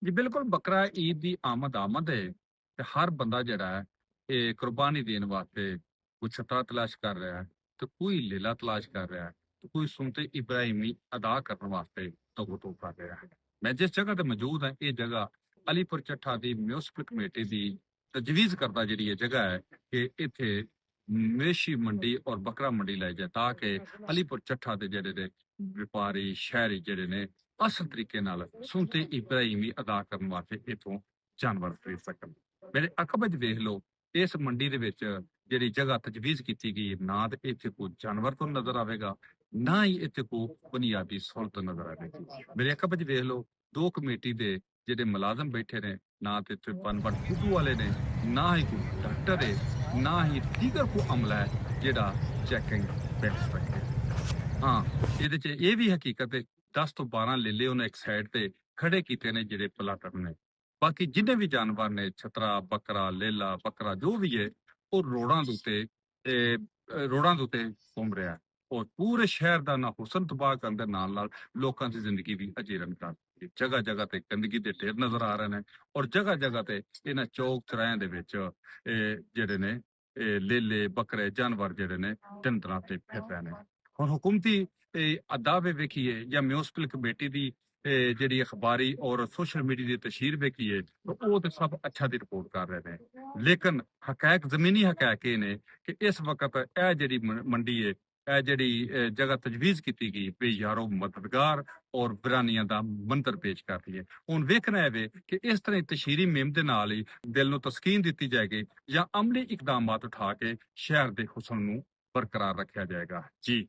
ਜੀ ਬਿਲਕੁਲ ਬੱਕਰਾ ਈਦ ਦੀ ਆਮਦ ਹੈ ਤੇ ਹਰ ਬੰਦਾ ਜਿਹੜਾ ਹੈ ਇਹ ਕੁਰਬਾਨੀ ਦੇਣ ਵਾਸਤੇ ਕੋਈ ਛਤਰਾ ਤਲਾਸ਼ ਕਰ ਰਿਹਾ ਹੈ ਤੇ ਕੋਈ ਲੀਲਾ ਤਲਾਸ਼ ਕਰ ਰਿਹਾ ਹੈ ਤੇ ਕੋਈ ਸੁਨਤੇ ਇਬਰਾਹਿਮੀ ਅਦਾ ਕਰਨ ਵਾਸਤੇ ਤਵਤੋ ਕਰ ਰਿਹਾ ਹੈ। ਮੈਂ ਜਿਸ ਜਗ੍ਹਾ ਤੇ ਮੌਜੂਦ ਹਾਂ ਇਹ ਜਗ੍ਹਾ ਅਲੀਪੁਰ ਚੱਠਾ ਦੀ ਮਿਊਨਿਸਪਲ ਕਮੇਟੀ ਦੀ ਤਜਵੀਜ਼ ਕਰਦਾ ਜਿਹੜੀ ਇਹ ਜਗ੍ਹਾ ਹੈ ਕਿ ਇੱਥੇ ਮਵੇਸ਼ੀ ਮੰਡੀ ਔਰ ਬੱਕਰਾ ਮੰਡੀ ਲਾਈ ਜਾਏ ਤਾਂ ਕਿ ਅਲੀਪੁਰ ਚੱਠਾ ਦੇ ਜਿਹੜੇ ਨੇ ਵਪਾਰੀ ਸ਼ਹਿਰੀ ਜਿਹੜੇ ਨੇ ਅਸਲ ਤਰੀਕੇ ਨਾਲ ਸੁਨਤੇ ਇਬਰਾਹਿਮੀ ਅਦਾ ਕਰਨ ਵਾਸਤੇ ਇਥੋਂ ਜਾਨਵਰ ਖਰੀਦ ਸਕਣ। ਮੇਰੇ ਅੱਖ ਵਿੱਚ ਵੇਖ ਲਓ ਇਸ ਮੰਡੀ ਦੇ ਵਿੱਚ ਜਿਹੜੀ ਜਗ੍ਹਾ ਤਜਵੀਜ਼ ਕੀਤੀ ਗਈ ਹੈ, ਨਾ ਤੇ ਇੱਥੇ ਕੋਈ ਜਾਨਵਰ ਤੋਂ ਨਜ਼ਰ ਆਵੇਗਾ, ਨਾ ਹੀ ਇੱਥੇ ਕੋਈ ਬੁਨਿਆਦੀ ਸਹੂਲਤ ਨਜ਼ਰ ਆਵੇਗੀ। ਮੇਰੇ ਅੱਖ ਵਿੱਚ ਵੇਖ ਲਓ ਦੋ ਕਮੇਟੀ ਦੇ ਜਿਹੜੇ ਮੁਲਾਜ਼ਮ ਬੈਠੇ ਨੇ, ਨਾ ਤੇ ਇੱਥੇ ਪਨਬਨ ਫੁੱਟੂ ਵਾਲੇ ਨੇ, ਨਾ ਹੀ ਕੋਈ ਡਾਕਟਰ ਹੈ, ਨਾ ਹੀ ਦੀਗਰ ਕੋਈ ਅਮਲਾ ਹੈ ਜਿਹੜਾ ਚੈਕਿੰਗ ਬੈਠ ਸਕੇ। ਹਾਂ, ਇਹਦੇ ਚ ਇਹ ਵੀ ਹਕੀਕਤ ਹੈ 10 ਤੋਂ 12 ਲੇਲੇ ਉਹਨੇ ਇੱਕ ਸਾਈਡ ਤੇ ਖੜੇ ਕੀਤੇ ਨੇ ਜਿਹੜੇ ਪਲਾਟਰ ਨੇ। ਬਾਕੀ ਜਿੰਨੇ ਵੀ ਜਾਨਵਰ ਨੇ ਛਤਰਾ, ਬੱਕਰਾ, ਲੇਲਾ, ਬੱਕਰਾ ਜੋ ਵੀ ਹੈ ਉਹ ਰੋਡਾਂ ਦੇ ਉੱਤੇ ਰੋਡਾਂ ਦੇ ਉੱਤੇ ਘੁੰਮ ਰਿਹਾ ਹੈ ਔਰ ਪੂਰੇ ਸ਼ਹਿਰ ਦਾ ਨਾ ਹੁਸਨ ਤਬਾਹ ਕਰਨ ਦੇ ਨਾਲ ਨਾਲ ਲੋਕਾਂ ਦੀ ਜ਼ਿੰਦਗੀ ਵੀ ਅਜੀਰਨ ਕਰ ਦਿੱਤੀ। ਜਗ੍ਹਾ ਜਗ੍ਹਾ ਤੇ ਗੰਦਗੀ ਦੇ ਢੇਰ ਨਜ਼ਰ ਆ ਰਹੇ ਨੇ ਔਰ ਜਗ੍ਹਾ ਜਗ੍ਹਾ ਤੇ ਇਹਨਾਂ ਚੌਕ ਚੌਰਾਹਿਆਂ ਦੇ ਵਿੱਚ ਜਿਹੜੇ ਨੇ ਲੇਲੇ, ਬੱਕਰੇ, ਜਾਨਵਰ ਜਿਹੜੇ ਨੇ ਦਿਨ ਦਰਾਂ ਤੇ ਫਿਰ ਰਹੇ ਨੇ। ਹੁਣ ਹੁਕੂਮਤੀ ਦਾਅਵੇ ਵੇਖੀਏ ਜਾਂ ਮਿਊਨਿਸਪਲ ਕਮੇਟੀ ਦੀ ਜਿਹੜੀ ਅਖਬਾਰੀ ਔਰ ਸੋਸ਼ਲ ਮੀਡੀਆ ਦੀ ਤਸ਼ਹੀਰ ਵੇਖੀਏ ਤਾਂ ਉਹ ਤੇ ਸਭ ਅੱਛਾ ਦੀ ਰਿਪੋਰਟ ਕਰ ਰਹੇ ਨੇ। ਲੇਕਿਨ ਹਕੈਕ ਜ਼ਮੀਨੀ ਹਕੈਕ ਇਹ ਨੇ ਕਿ ਇਸ ਵਕਤ ਇਹ ਜਿਹੜੀ ਮੰਡੀ ਹੈ, ਇਹ ਜਿਹੜੀ ਜਗ੍ਹਾ ਤਜਵੀਜ਼ ਕੀਤੀ ਗਈ ਵੀ ਯਾਰੋ ਮਦਦਗਾਰ ਔਰ ਬਿਰਾਨੀਆਂ ਦਾ ਮੰਤਰ ਪੇਸ਼ ਕਰਦੀ ਹੈ। ਹੁਣ ਵੇਖਣਾ ਹੈ ਵੇ ਕਿ ਇਸ ਤਰ੍ਹਾਂ ਤਸ਼ਹੀਰੀ ਮੁਹਿੰਮ ਦੇ ਨਾਲ ਹੀ ਦਿਲ ਨੂੰ ਤਸਕੀਨ ਦਿੱਤੀ ਜਾਏਗੀ ਜਾਂ ਅਮਲੀ ਇਕਦਾਮਾਤ ਉਠਾ ਕੇ ਸ਼ਹਿਰ ਦੇ ਹੁਸਨ ਨੂੰ ਬਰਕਰਾਰ ਰੱਖਿਆ ਜਾਏਗਾ। ਜੀ।